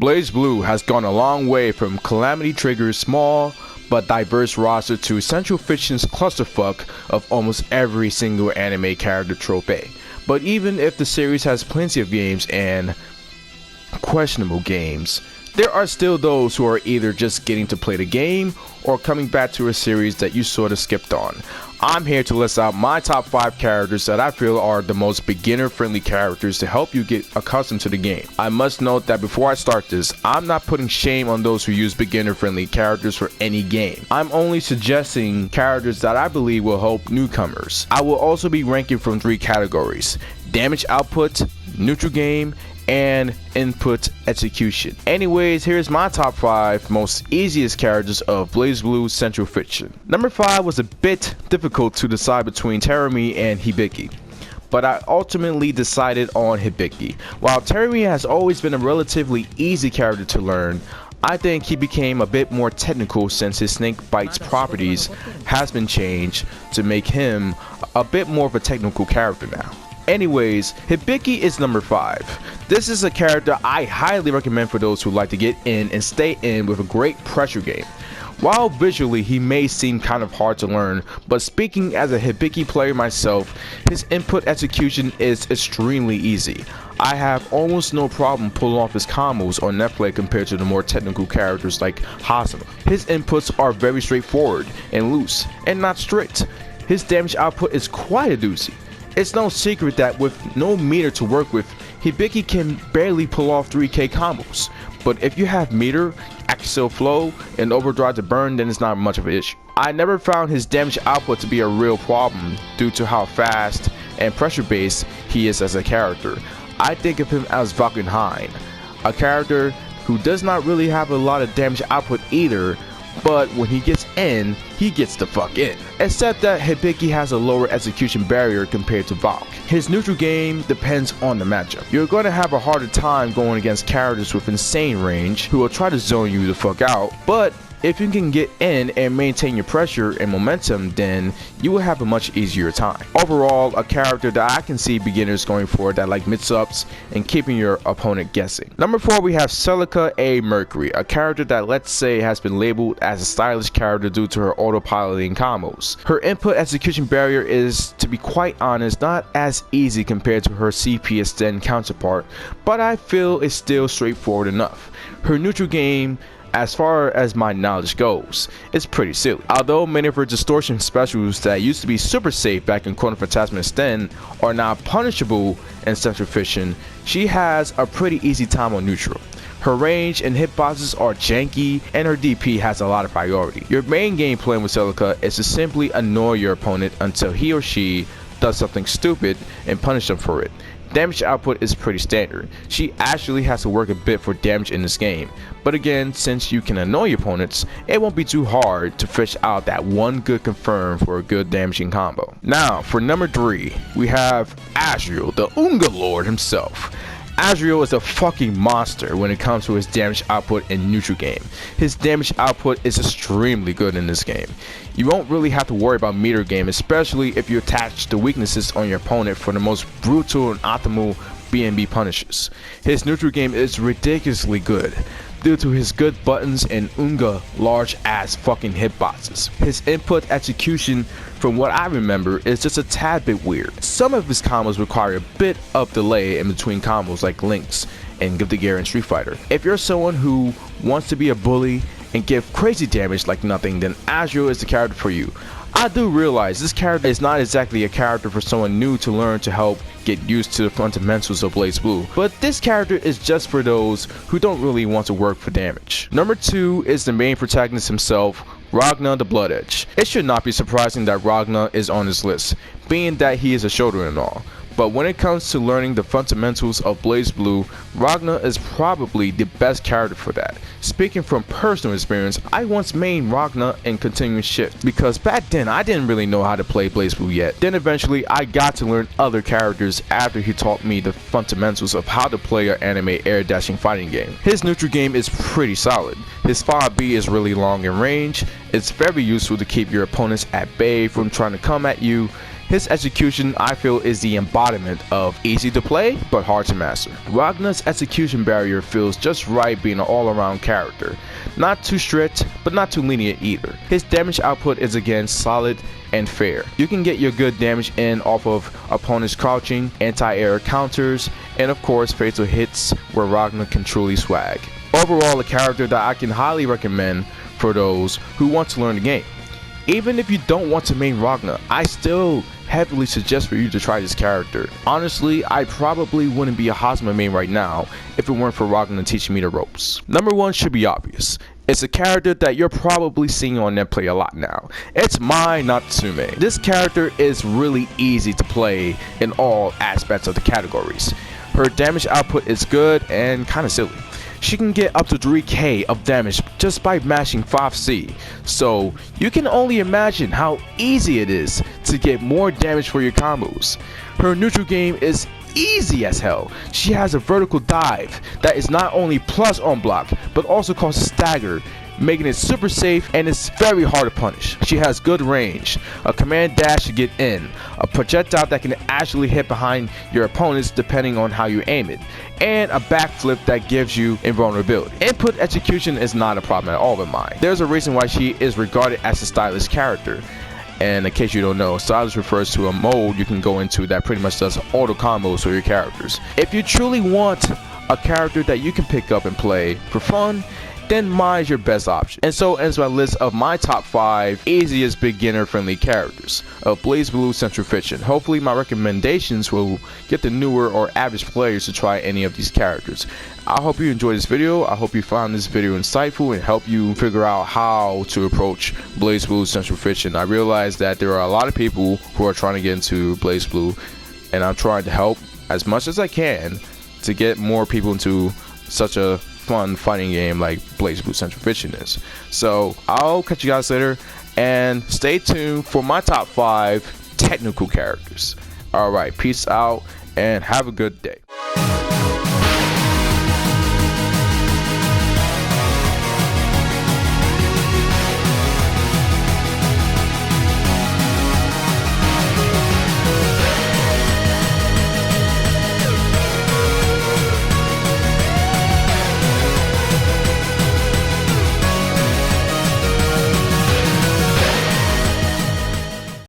BlazBlue has gone a long way from Calamity Trigger's small but diverse roster to Central Fiction's clusterfuck of almost every single anime character trope. But even if the series has plenty of games and questionable games, there are still those who are either just getting to play the game or coming back to a series that you sort of skipped on. I'm here to list out my top 5 characters that I feel are the most beginner-friendly characters to help you get accustomed to the game. I must note that before I start this, I'm not putting shame on those who use beginner-friendly characters for any game. I'm only suggesting characters that I believe will help newcomers. I will also be ranking from 3 categories: damage output, neutral game, and input execution. Anyways, here's my top 5 most easiest characters of BlazBlue Central Fiction. Number 5 was a bit difficult to decide between Terumi and Hideki, but I ultimately decided on Hideki. While Terumi has always been a relatively easy character to learn, I think he became a bit more technical since his snake bites properties has been changed to make him a bit more of a technical character now. Anyways, Hideki is number 5. This is a character I highly recommend for those who like to get in and stay in with a great pressure game. While visually he may seem kind of hard to learn, but speaking as a Hideki player myself, his input execution is extremely easy. I have almost no problem pulling off his combos on netplay compared to the more technical characters like Hazama. His inputs are very straightforward and loose, and not strict. His damage output is quite a doozy. It's no secret that with no meter to work with, Hideki can barely pull off 3k combos. But if you have meter, axial flow, and overdrive to burn, then it's not much of an issue. I never found his damage output to be a real problem due to how fast and pressure based he is as a character. I think of him as Valkenhayn, a character who does not really have a lot of damage output either, but when he gets in, he gets the fuck in. Except that Hideki has a lower execution barrier compared to Valk. His neutral game depends on the matchup. You're going to have a harder time going against characters with insane range who will try to zone you the fuck out, but if you can get in and maintain your pressure and momentum, then you will have a much easier time. Overall, a character that I can see beginners going for that like mix-ups and keeping your opponent guessing. Number 4, we have Celica A. Mercury, a character that let's say has been labeled as a stylish character due to her autopiloting combos. Her input execution barrier is, to be quite honest, not as easy compared to her CP Extend counterpart, but I feel it's still straightforward enough. Her neutral game, as far as my knowledge goes, it's pretty silly. Although many of her distortion specials that used to be super safe back in Corner Phantasma Extend are now punishable in Central Fiction, she has a pretty easy time on neutral. Her range and hitboxes are janky, and her DP has a lot of priority. Your main game plan with Celica is to simply annoy your opponent until he or she does something stupid and punish them for it. Damage output is pretty standard. She actually has to work a bit for damage in this game, but again, since you can annoy your opponents, it won't be too hard to fish out that one good confirm for a good damaging combo. Now for number 3, we have Azrael, the Unga Lord himself. Azrael is a fucking monster when it comes to his damage output in neutral game. His damage output is extremely good in this game. You won't really have to worry about meter game, especially if you attach the weaknesses on your opponent for the most brutal and optimal BNB punishes. His neutral game is ridiculously good due to his good buttons and Unga large ass fucking hitboxes. His input execution, from what I remember, is just a tad bit weird. Some of his combos require a bit of delay in between combos like Links and Give the Gear in Street Fighter. If you're someone who wants to be a bully and give crazy damage like nothing, then Azrael is the character for you. I do realize this character is not exactly a character for someone new to learn to help get used to the fundamentals of BlazBlue, but this character is just for those who don't really want to work for damage. Number 2 is the main protagonist himself, Ragnar the Blood Edge. It should not be surprising that Ragnar is on this list, being that he is a shoulder and all. But when it comes to learning the fundamentals of BlazBlue, Ragnar is probably the best character for that. Speaking from personal experience, I once mained Ragnar in Continuous Shift, because back then I didn't really know how to play BlazBlue yet. Then eventually I got to learn other characters after he taught me the fundamentals of how to play an anime air dashing fighting game. His neutral game is pretty solid. His 5B is really long in range. It's very useful to keep your opponents at bay from trying to come at you. His execution, I feel, is the embodiment of easy to play but hard to master. Ragnar's execution barrier feels just right, being an all-around character. Not too strict, but not too lenient either. His damage output is again solid and fair. You can get your good damage in off of opponents crouching, anti-air counters, and of course fatal hits where Ragnar can truly swag. Overall, a character that I can highly recommend for those who want to learn the game. Even if you don't want to main Ragnar, I still heavily suggest for you to try this character. Honestly, I probably wouldn't be a Hosma main right now if it weren't for Ragnar teaching me the ropes. Number 1 should be obvious. It's a character that you're probably seeing on netplay a lot now. It's my Natsum. This character is really easy to play in all aspects of the categories. Her damage output is good and kinda silly. She can get up to 3k of damage just by mashing 5C, so you can only imagine how easy it is to get more damage for your combos. Her neutral game is easy as hell. She has a vertical dive that is not only plus on block, but also causes stagger, making it super safe, and it's very hard to punish. She has good range, a command dash to get in, a projectile that can actually hit behind your opponents depending on how you aim it, and a backflip that gives you invulnerability. Input execution is not a problem at all in mine. There's a reason why she is regarded as a stylish character. And in case you don't know, stylish refers to a mode you can go into that pretty much does auto combos for your characters. If you truly want a character that you can pick up and play for fun, then mine is your best option. And so ends my list of my top 5 easiest beginner friendly characters of BlazBlue Central Fiction. Hopefully my recommendations will get the newer or average players to try any of these characters. I hope you enjoyed this video. I hope you found this video insightful and help you figure out how to approach BlazBlue Central Fiction. I realize that there are a lot of people who are trying to get into BlazBlue, and I'm trying to help as much as I can to get more people into such a fun fighting game like BlazBlue Central Fiction is. So I'll catch you guys later, and stay tuned for my top 5 technical characters. Alright, peace out and have a good day.